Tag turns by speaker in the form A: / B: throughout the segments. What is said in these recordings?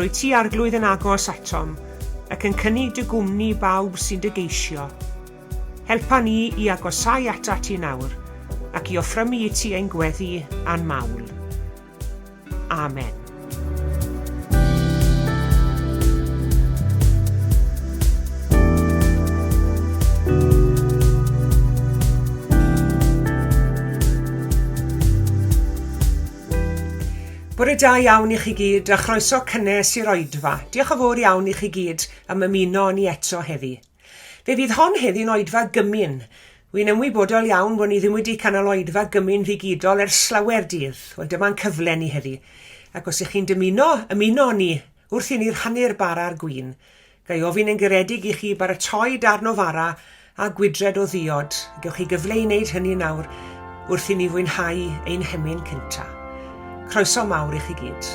A: rwy ti arglwydd yn agos atom ac yn cynnig dy gwmni bawb sy'n dy geisio. Helpa ni i agosau ata ti nawr ac i offrymu i ti ein gweddi a'n mawl. Amen. Bore da iawn i chi gyd a chroeso cynnes i'r Oedfa. Diolch yn fawr iawn i chi gyd am ymuno ni eto heddi. Fe fydd hon heddi'n Oedfa Gymun. Wy'n ymwybodol iawn bod ni ddim wedi cynnal Oedfa Gymun Ddigidol ers llawer dydd. Wel, dyma'n cyfle ni heddi. Ac os ych chi'n ymuno ni wrth i ni'r hanner bara'r gwyn. Gai ofyn yn garedig i chi baratoi darn o fara a gwydred o ddiod. Gewch chi gyfle i wneud hynny nawr wrth i ni fwynhau ein hemyn cynta. Croeso mawr i chi gyd.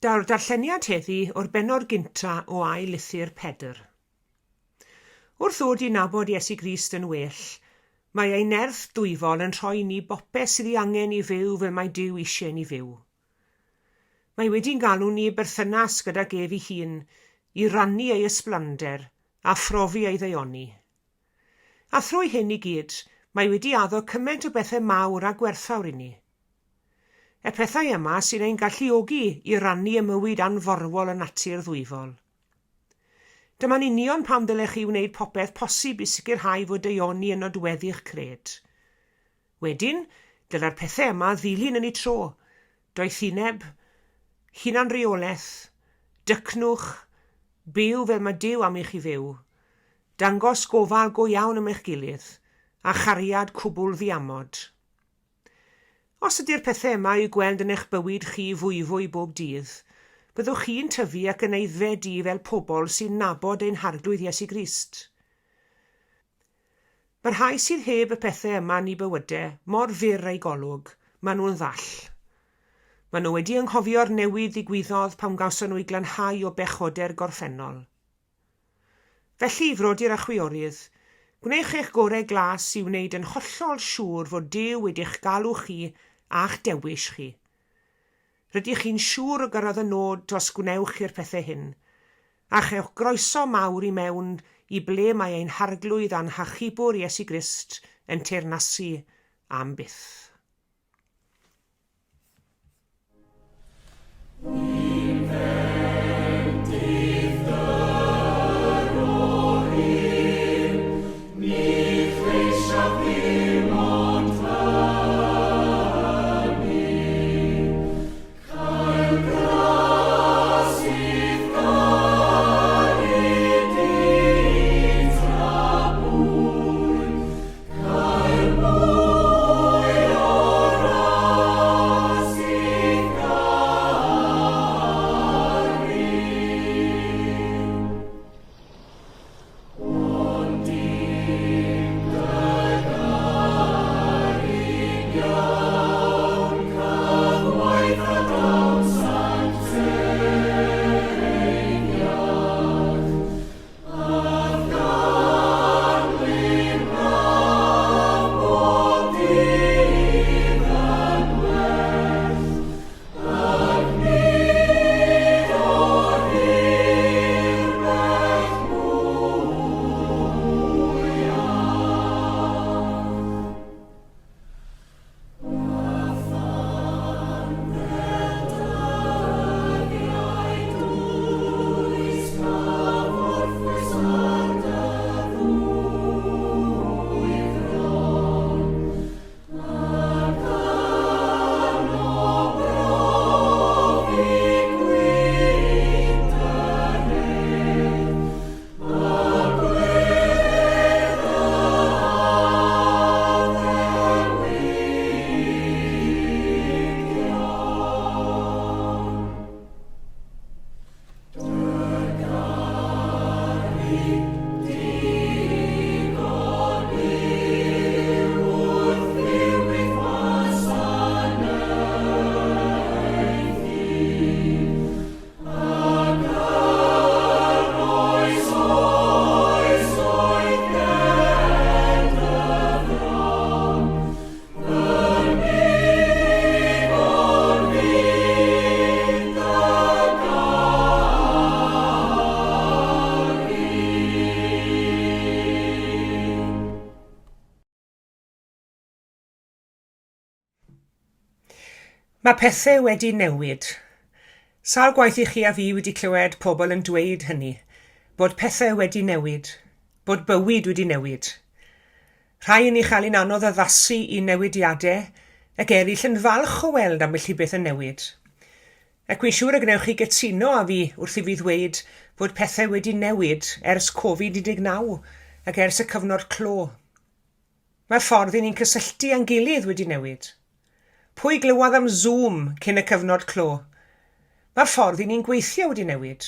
A: Daw'r darlleniad heddi o'r bennod gynta o Ail Lythyr 4. Wrth ddod i nabod Iesu Grist yn well, mae ei nerth dwyfol yn rhoi ni bopeth sydd ei angen i fyw fel mae Duw eisiau ni fyw. Mae wedi'n galw ni berthynas gydag ef ei hun, i rannu ei ysblander a phrofi ei ddeioni. A thrwy hyn i gyd, mae wedi addo cymaint o bethau mawr a gwerthawr i ni. Y pethau yma sy'n ein galluogi i rannu y mywyd anforwol y natur ddwyfol. Dyma'n union pam dylech chi wneud popeth posib i sicrhau fod deioni yn nodweddu'ch cred. Wedyn, dyla'r pethau yma ddilyn yn ei tro, doethineb, hunanreolaeth, dycnwch, byw fel mae Duw am eich i fyw, dangos gofal go iawn am eich gilydd, a chariad cwbl ddiamod. Os ydy'r pethau yma i'w gweld yn eich bywyd chi fwy bob dydd, byddwch chi'n tyfu ac yn aeddfed fel pobl sy'n nabod ein harglwydd Iesu Grist. Mae'r rhai sydd heb y pethau yma yn eu bywydau mor fyr ei golwg, maen nhw'n ddall. Maen nhw wedi anghofio'r newid ddigwyddodd pam gawson nhw i glanhau o bechoder gorffennol. Felly, frodyr a chwiorydd, gwnewch eich gorau glas i wneud yn hollol siŵr fod Duw wedi'ch galw chi a'ch dewis chi. rydych chi'n siŵr o gyrraedd y nod os gwnewch i'r pethau hyn, a chewch groeso mawr i mewn i ble mae ein harglwydd a'n hachubwr Iesu Grist yn teyrnasu am byth. Mae pethau wedi newid. Sawl gwaith i chi a fi wedi clywed pobl yn dweud hynny, bod pethau wedi newid, bod bywyd wedi newid. Rhai yn ei chael un anodd addasu i newidiadau, ac eraill yn falch o weld ambell i beth yn newid. Ac wy'n siŵr y gnewch chi gytuno a fi wrth i fi ddweud bod pethau wedi newid ers Covid-19 ac ers y cyfnod clo. Mae'r ffordd i ni'n cysylltu a'n gilydd wedi newid. Pwy glywodd am Zoom cyn y cyfnod clo? Mae'r ffordd i ni'n gweithio wedi newid.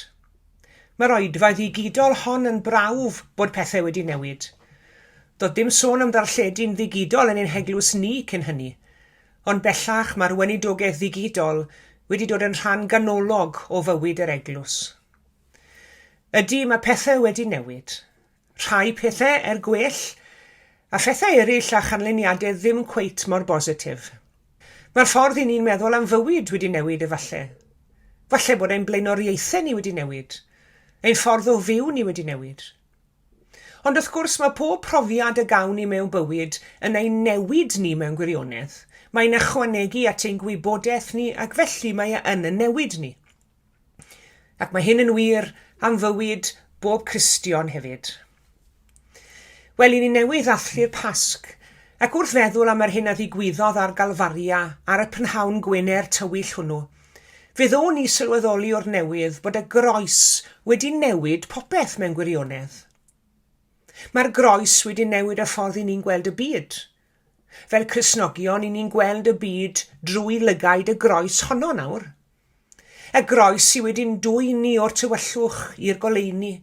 A: Mae'r oedfa ddigidol hon yn brawf bod pethau wedi newid. Doedd dim sôn am ddarlledu'n ddigidol yn ein heglws ni cyn hynny, ond bellach mae'r weinidogaeth ddigidol wedi dod yn rhan ganolog o fywyd yr eglwys. Ydy, mae pethau wedi newid. Rhai pethau gwell, a phethau eraill a chanlyniadau ddim cweit mor bositif. Mae'r ffordd i ni'n meddwl am fywyd wedi newid efallai. Falle bod ein blaenoriaethau ni wedi newid. Ein ffordd o fyw ni wedi newid. Ond wrth gwrs mae pob profiad y gawn ni mewn bywyd yn ein newid ni mewn gwirionedd. Mae'n ychwanegu at ein gwybodaeth ni ac felly mae yn newid ni. Ac mae hyn yn wir am fywyd bob Cristion hefyd. Wel, i ni newydd ddathlu'r Pasg, ac wrth feddwl am yr hyn a ddigwyddodd ar Galfaria ar y prynhawn gwener tywyll hwnnw, fydd o'n ni sylweddoli o'r newydd bod y groes wedi newid popeth mewn gwirionedd. Mae'r groes wedi newid y ffordd i ni'n gweld y byd. Fel Cristnogion, i ni'n gweld y byd drwy lygaid y groes honno nawr. Y groes sydd wedi'n dwyn ni o'r tywyllwch i'r goleuni.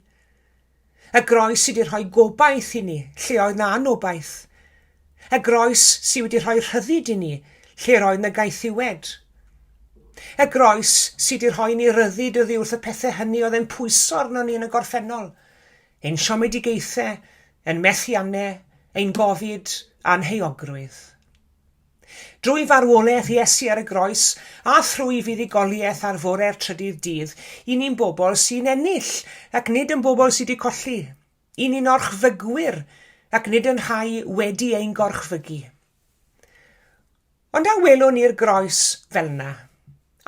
A: Y groes sydd wedi rhoi gobaith i ni, lle oedd na anobaith. Y groes sydd wedi rhoi rhyddid i ni, lle roedd na gaethiwed. Y groes sydd wedi rhoi ni ryddid oddi wrth y pethau hynny oedd yn pwyso arno ni yn y gorffennol. Ein siomedigaethau, ein methiannau, ein gofid a'n heogrwydd. Drwy farwolaeth Iesu ar y groes a thrwy fuddugoliaeth ar fore'r trydydd dydd, i ni'n bobl sy'n ennill ac nid yn bobl sydd wedi colli. I ni'n orchfygwyr ac nid yn rhai wedi ein gorchfygu. Ond a welwn ni'r groes fel yna?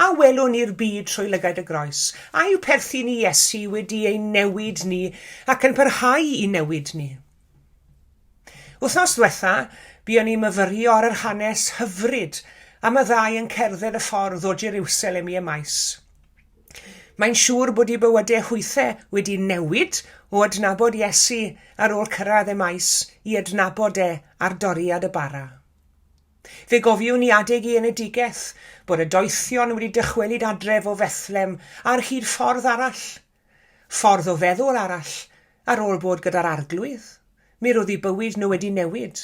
A: A welwn ni'r byd trwy lygaid y groes? A yw perthyn i Iesu wedi ein newid ni ac yn parhau i newid ni? Wythnos diwetha, buon ni'n myfyrio ar yr hanes hyfryd am y ddau yn cerdded y ffordd o Jerusalem i Emmaus. Mae'n siŵr bod ei bywydau hwythau wedi newid o adnabod Iesu ar ôl cyrraedd Emmaus i adnabod ar doriad y bara. Fe gofiwn ni adeg i enedigeth bod y doethion wedi dychwelyd adref o Fethlem ar hyd ffordd arall, ffordd o feddwl arall, ar ôl bod gyda'r arglwydd. Mi roedd eu bywyd nhw wedi newid.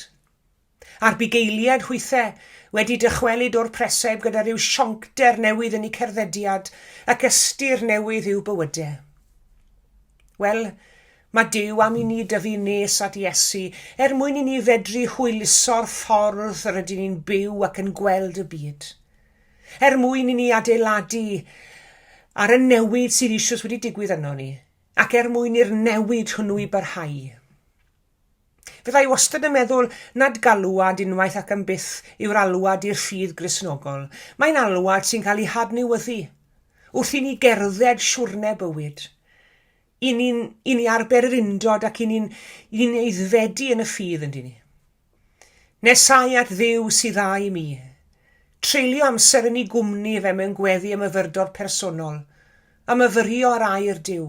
A: A'r bugeiliad hwythau wedi dychwelyd o'r preseb gyda rhyw sioncder newydd yn eu cerddediad ac ystyr newydd i'w bywydau. Wel, mae Duw am i ni dyfu nes at Iesu mwyn i ni fedru hwyluso'r ffordd yr ydyn ni'n byw ac yn gweld y byd. Mwyn i ni adeiladu ar y newid sydd eisoes wedi digwydd yno ni, ac mwyn i'r newid hwnnw i barhau. Fyddai wastad yn meddwl nad galwad unwaith ac yn byth yw'r alwad i'r ffydd Gristnogol. Mae'n alwad sy'n cael ei hadnewyddu wrth i ni gerdded siwrne bywyd. I ni arber yr undod ac i ni'n eiddfedu yn y ffydd yn ni. Nesau at Dduw sydd dda i mi. Treulio amser yn ei gwmni fe mewn gweddi am myfyrdod personol, a myfyrio ar air Duw.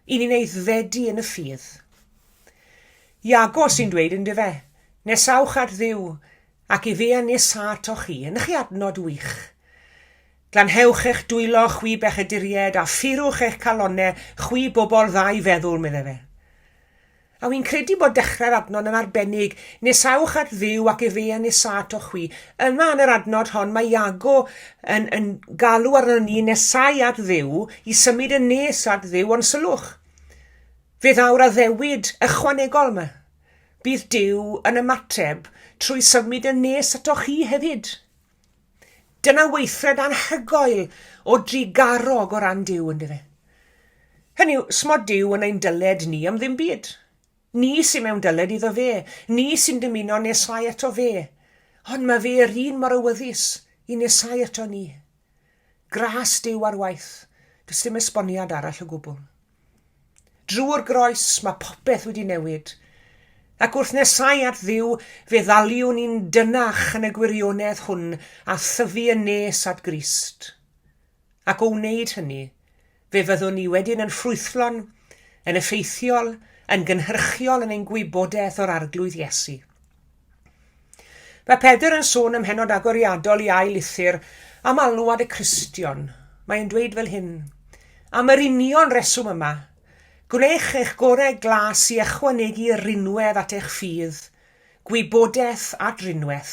A: I ni'n eiddfedu yn y ffydd. Iago sy'n dweud yn dyfe, nesawch at Dduw ac i fe a nesat o chi, yn chi adnod wych. Glanhewch eich dwylo chwi bechaduried a ffurwch eich calonau chwi bobl dda i feddwl, medde fe. A wy'n credu bod dechrau'r adnod yn arbennig, nesawch at Dduw ac i fe a nesat o chwi. Yma yn yr adnod hon mae Iago yn galw arno ni nesau at Dduw i symud y nes at Dduw, ond sylwch. Fe ddawr addewid ychwanegol yma. Bydd Duw yn ymateb trwy symud y nes ato chi hefyd. Dyna weithred anhygoel o drigarog o ran Duw yn dyfe. Hynny yw, smod Duw yn ein dyled ni am ddim byd. Ni sy'n mewn dyled iddo fe, ni sy'n dymuno nesau ato fe. Ond mae fe'r un mor awyddus i nesau ato ni. Gras Duw ar waith, does dim esboniad arall o gwbl. Drwy'r groes mae popeth wedi newid, ac wrth nesau at Dduw fe ddaliwn ni'n dynach yn y gwirionedd hwn a thyfu y nes at Grist. Ac o wneud hynny, fe fyddwn ni wedyn yn ffrwythlon, yn effeithiol, yn gynhyrchiol yn ein gwybodaeth o'r arglwydd Iesu. Mae Pedr yn sôn ym mhenod agoriadol i ail lythyr am alwad y Cristion. Mae'n dweud fel hyn, am yr union reswm yma, gwneich eich gorau glas i ychwanegu rinwedd at eich ffydd, gwybodaeth at rinwedd,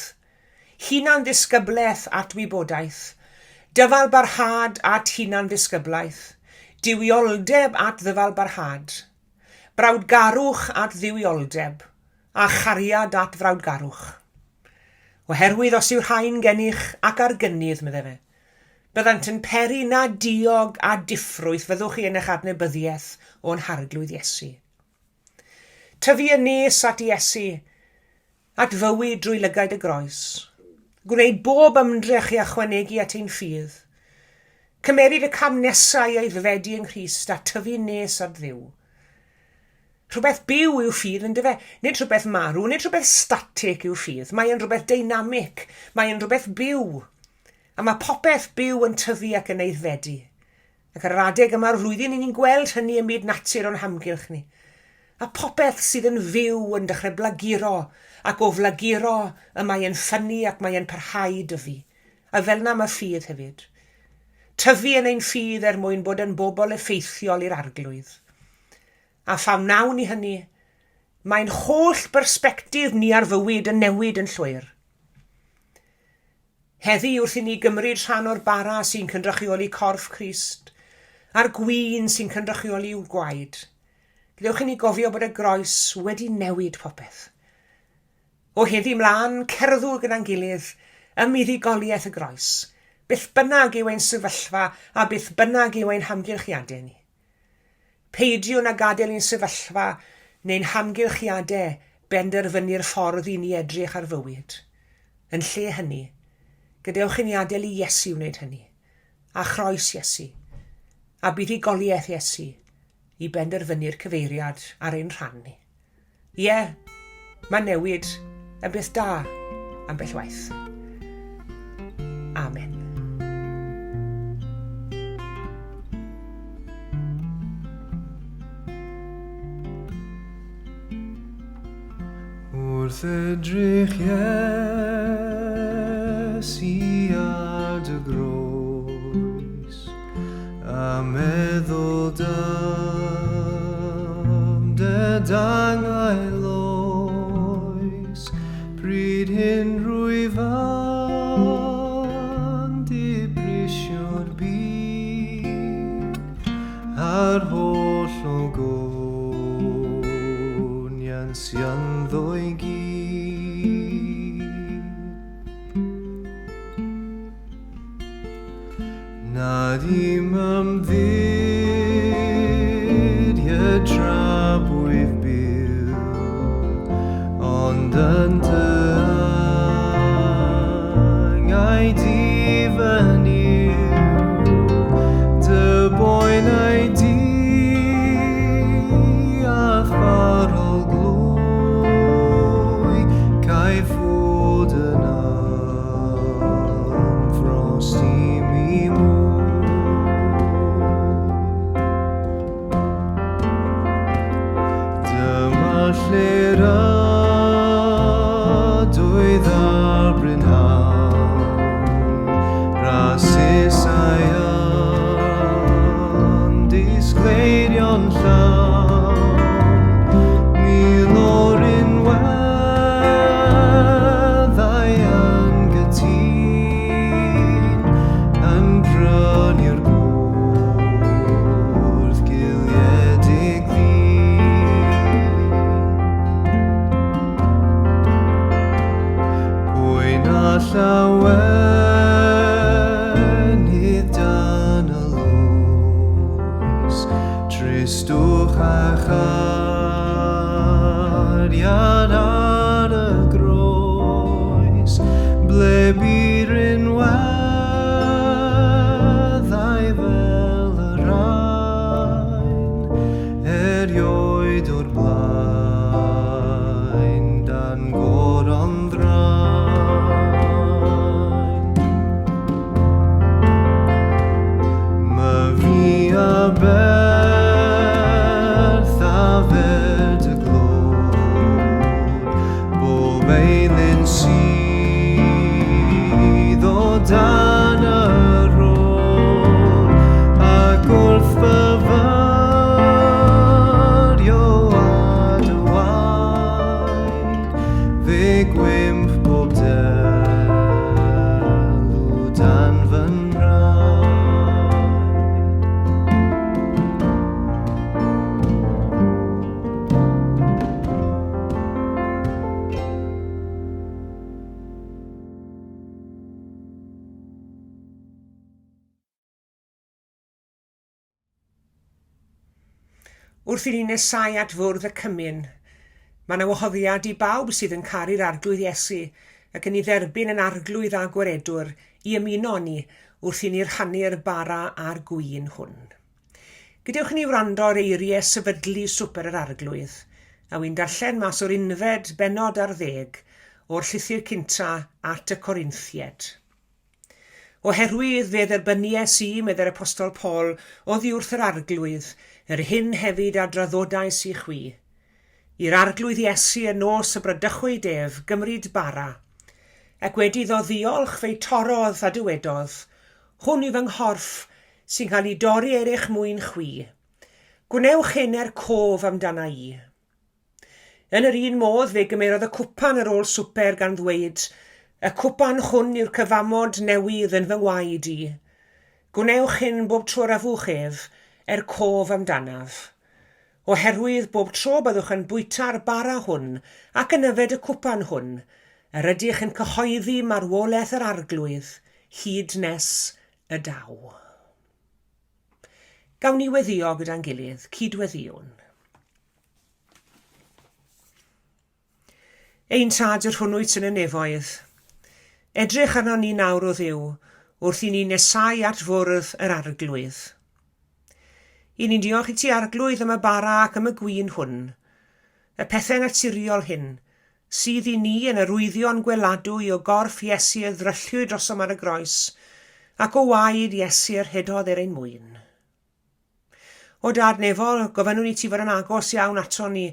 A: hunan ddisgyblaeth at wybodaeth, dyfal barhad at hunan ddisgyblaeth, diwioldeb at ddyfal barhad, brawdgarwch at ddiwioldeb, a chariad at frawdgarwch. Oherwydd os yw rhain gennych ac ar gynnydd, medde fe, byddant yn peri na diog a diffrwyth fyddwch chi yn eich adnabyddiaeth o'n harglwydd Iesu. Tyfu y nes at Iesu, at fywyd drwy lygaid y groes. Gwneud bob ymdrech i ychwanegu at ein ffydd. Cymeryd y cam nesau i aeddfedu yng Nghrist a tyfu nes at Dduw. Rhywbeth byw yw ffydd yn dyfe, nid rhywbeth marw, nid rhywbeth static yw ffydd. Mae'n rhywbeth dynamic, mae'n rhywbeth byw. A mae popeth byw yn tyfu ac yn eiddfedu. Ac ar yr adeg yma'r flwyddyn ni'n gweld hynny ym myd natur o'n hamgylch ni. A popeth sydd yn fyw yn dechrau blaguro, ac o flaguro y mae yn ffynnu ac mae yn parhau dyfu. A fel na mae ffydd hefyd. Tyfu yn ein ffydd mwyn bod yn bobl effeithiol i'r arglwydd. A pham nawn ni hynny, mae'n holl bersbectif ni ar fywyd yn newid yn llwyr. Heddi wrth i ni gymryd rhan o'r bara sy'n cynrychioli corff Crist, a'r gwyn sy'n cynrychioli i'w gwaed. Gdewch i ni gofio bod y groes wedi newid popeth. O heddi mlaen, cerddw gyda'n gilydd ym muddugoliaeth y groes, beth bynnag yw ein sefyllfa a beth bynnag yw ein hamgylchiadau ni. Peidiwn a gadael ein sefyllfa neu'n hamgylchiadau benderfynu'r ffordd i ni edrych ar fywyd. Yn lle hynny, gadewch i ni adael i Iesu wneud hynny, a chroes Iesu, a buddugoliaeth Iesu i benderfynu'r cyfeiriad ar ein rhan ni. Ie, mae newid yn beth da ambell waith. Amen.
B: Wrth edrych Iesu ar dy groes, a meddwl dy dangau loes, pryd hyn rwyfan dibrisio'r byd, a'r holl o gonian syanddo i gyd. Nad i'm ymddiried tra bwyf byw, ond yn dy angau difyniw, dy boenau di a farol glwy, cael fod yn ymfrost i mi mwy. Lle'r ydwydd ar brynhawn, rasus a'i disgleirion llawn, mil o'r unweddau yn gytun, yn brynu'r bwrdd giliedig ddyn. Llawenydd dan y loes, tristwch a chariad ar y groes, ble by'r unweddau fel y rhain, erioed o'r blaen, dan goron ddraen. Berth a fer dy glod, bob eilyn sydd o dan y rôl, ac wrth fyfyrio a dy waed, fe gwymp bob delw dan fy nraed.
A: Wrth i ni nesau at fwrdd y Cymun, mae yna wahoddiad i bawb sydd yn caru'r arglwydd Iesu ac yn ei dderbyn yn arglwydd a gwaredwr i ymuno ni wrth i ni rhannu'r bara a'r gwin hwn. Gadewch ni wrando ar eiriau sefydlu swper yr arglwydd, a wy'n darllen mas o'r unfed bennod ar 10 o'r llythyr cynta at y Corinthied. Oherwydd fe dderbyniais i, medde'r apostol Paul, oddi wrth yr arglwydd, yr hyn hefyd a draddodais i chwi. I'r arglwydd Iesu yn nos y brydychwyd ef gymryd bara, ac wedi iddo ddiolch fe'i torodd a dywedodd, hwn yw fy nghorff sy'n cael ei dorri er eich mwyn chwi. Gwnewch hyn cof amdana i. Yn yr un modd fe gymerodd y cwpan ar ôl swper gan ddweud, y cwpan hwn yw'r cyfamod newydd yn fy ngwaed i. Gwnewch hyn bob tro'r afwch ef, cof amdanaf. Oherwydd bob tro byddwch yn bwyta'r bara hwn ac yn yfed y cwpan hwn, yr ydych yn cyhoeddi marwolaeth yr arglwydd hyd nes y daw. Gawn ni weddio gyda'n gilydd, cydweddiwn. Ein tad yr hwnnwyt yn y nefoedd, edrych arno ni nawr o Dduw wrth i ni nesau at fwrdd yr arglwydd. I ni'n diolch i ti arglwydd am y bara ac am y gwyn hwn, y pethau naturiol hyn, sydd i ni yn arwyddion gweladwy o gorff Iesu y ddryllwyd drosom ar y groes, ac o waed Iesu yr hedodd er ein mwyn. O Dad Nefol, gofynnwn ni ti fod yn agos iawn ato ni,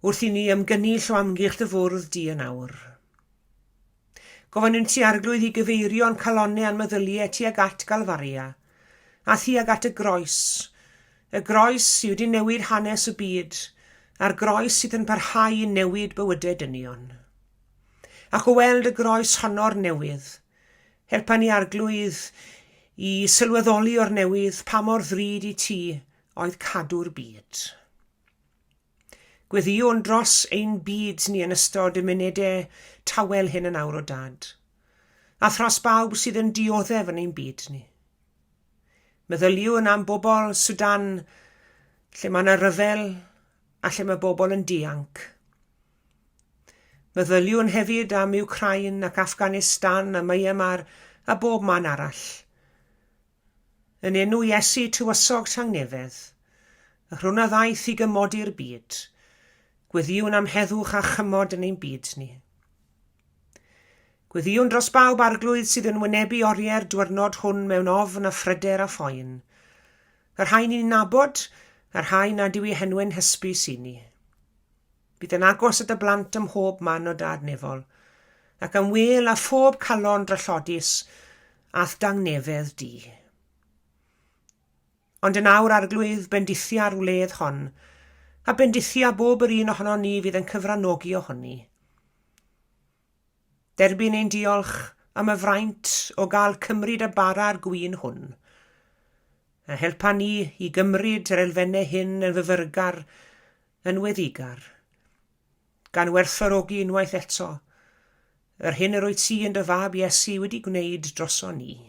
A: wrth i ni ymgynnull o amgylch dy fwrdd di yn awr. Gofynnwn ti arglwydd i gyfeirio'n calonnau a'n meddyliau tuag at Galfaria, a tuag at y groes sy wedi newid hanes y byd, a'r groes sydd yn parhau i newid bywydau dynion. Ac o weld y groes honno'r newydd, helpa ni arglwydd i sylweddoli o'r newydd pa mor ddrud i ti oedd cadw'r byd. Gweddiwn dros ein byd ni yn ystod y munudau tawel hyn yn awr o Dad, a thros bawb sydd yn dioddef yn ein byd ni. Meddyliwn am bobl Sudan, lle mae yna ryfel a lle mae bobl yn dianc. Meddyliwn hefyd am Ukraine ac Afghanistan a Myanmar a bob man arall. Yn enw Iesu tywysog tangnefedd, rhwng y ddaeth i gymodi'r byd, gweddiwn am heddwch a chymod yn ein byd ni. Gweddiwn dros bawb arglwydd sydd yn wynebu oriau'r diwrnod hwn mewn ofn a phryder a phoen. Yr rhai ni'n nabod, yr rhai nad yw eu henwyn hysbys i ni. Bydd yn agos at y blant ym mhob man o Dad Nefol, ac yn wel a phob calon dryllodus ath dangnefedd di. Ond yn awr arglwydd bendithia'r wledd hon, a bendithia bob yr un ohono ni fydd yn cyfranogi ohoni. Derbyn ein diolch am y fraint o gael cymryd y bara'r gwyn hwn, a helpa ni i gymryd yr elfennau hyn yn fyfyrgar, yn weddigar, gan werthfawrogi unwaith eto, yr hyn yr wyt ti yn dy fab Iesu wedi gwneud droso ni.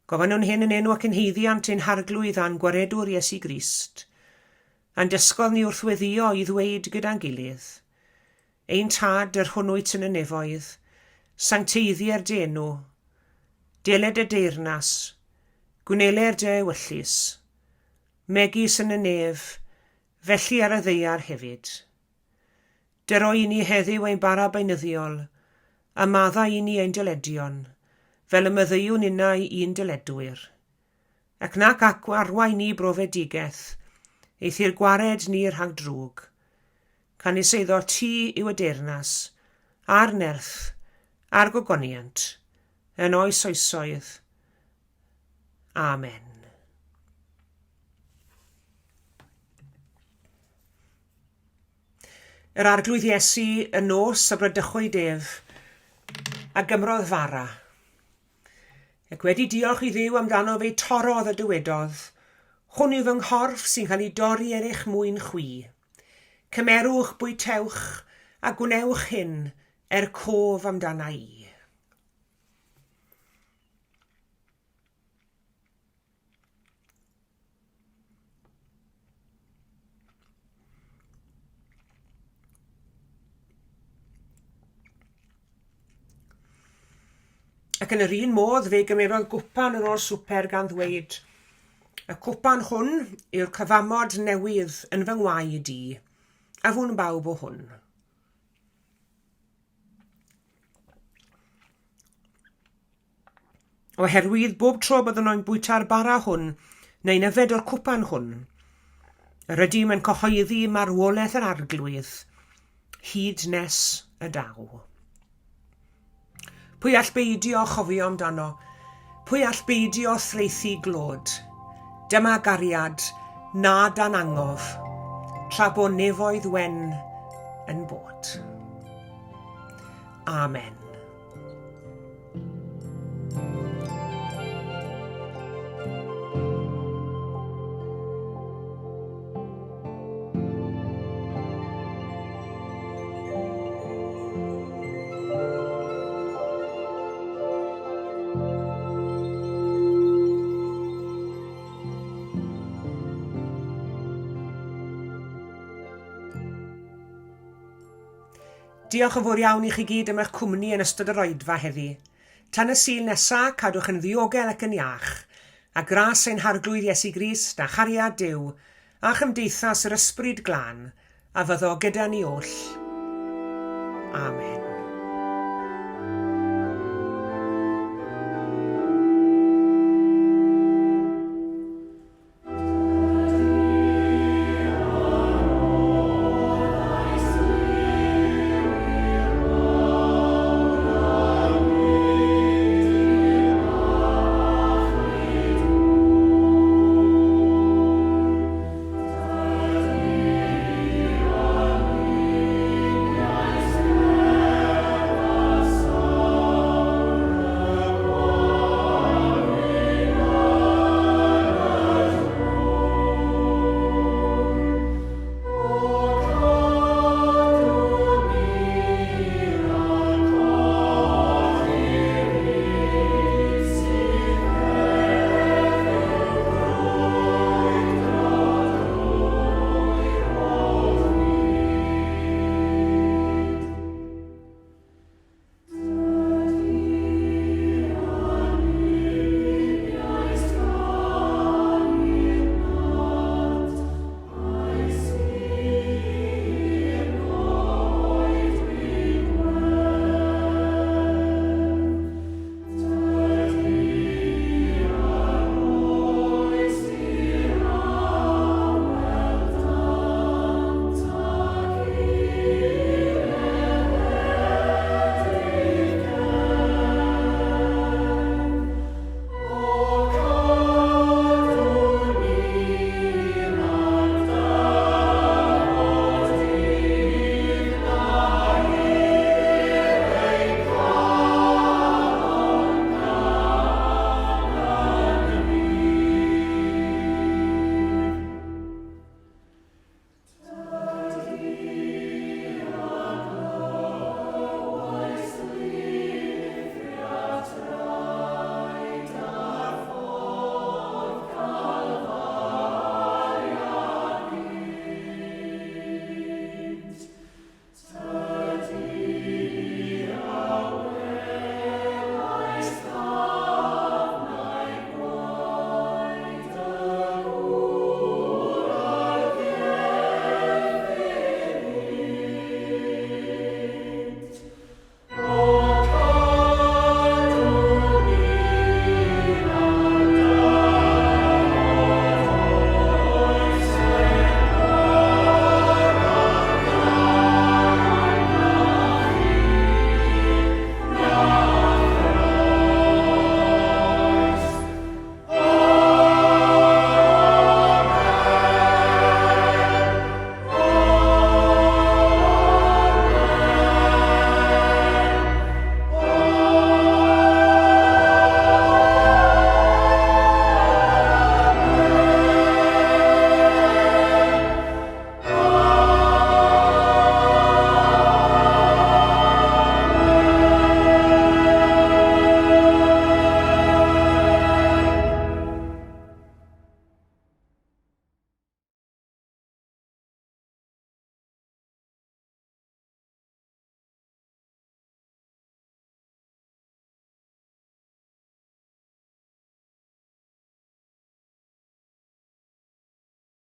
A: Gofynnwn hyn yn enw ac yn heiddiant ein harglwydd a'n gwaredwr Iesu Grist, a'n dysgol ni wrth weddio i ddweud gyda'n gilydd, ein tad yr hwnnwyt yn y nefoedd, sancteiddiau'r dy enw, deled y deyrnas, gwnelau'r dy ewyllus, megis yn y nef, felly ar y ddeiar hefyd. Dyro i ni heddiw ein bara beunyddiol, a madda i ni ein dyledion, fel y myddiwn unau un dyledwyr. Ac nac arwain ni brofedigaeth, eithi'r gwared ni rhag drwg. Canis eiddo ti yw y deyrnas, a'r nerth, a'r gogoniant, yn oes oesoedd. Amen. Yr arglwydd Iesu yn nos y brydychwyd ef, a gymrodd fara. Ac wedi diolch i Dduw amdano fe torodd y dywedodd, hwn yw fy nghorff sy'n cael ei dorri er eich mwyn chwi. Cymerwch bwytewch a gwnewch hyn cof amdana i. Ac yn yr un modd fe gymerodd gwpan yn ôl swper gan ddweud, y cwpan hwn yw'r cyfamod newydd yn fy ngwaed i, a fwn bawb o hwn. Oherwydd bob tro byddwn nhw'n bwyta'r bara hwn, neu'n yfed o'r cwpan hwn, yr ydym yn cyhoeddi marwolaeth yr arglwydd, hyd nes y daw. Pwy all beidio chofio amdano? Pwy all beidio threithi glod? Dyma gariad, na dan angof, tra bo nefoedd wen yn bod. Amen. Diolch yn fawr iawn i chi gyd am eich cwmni yn ystod yr Oedfa heddi. Tan y Sul nesaf, cadwch yn ddiogel ac yn iach, a gras ein harglwydd Iesu Grist a chariad Duw, a chymdeithas yr ysbryd glân, a fyddo gyda ni oll. Amen.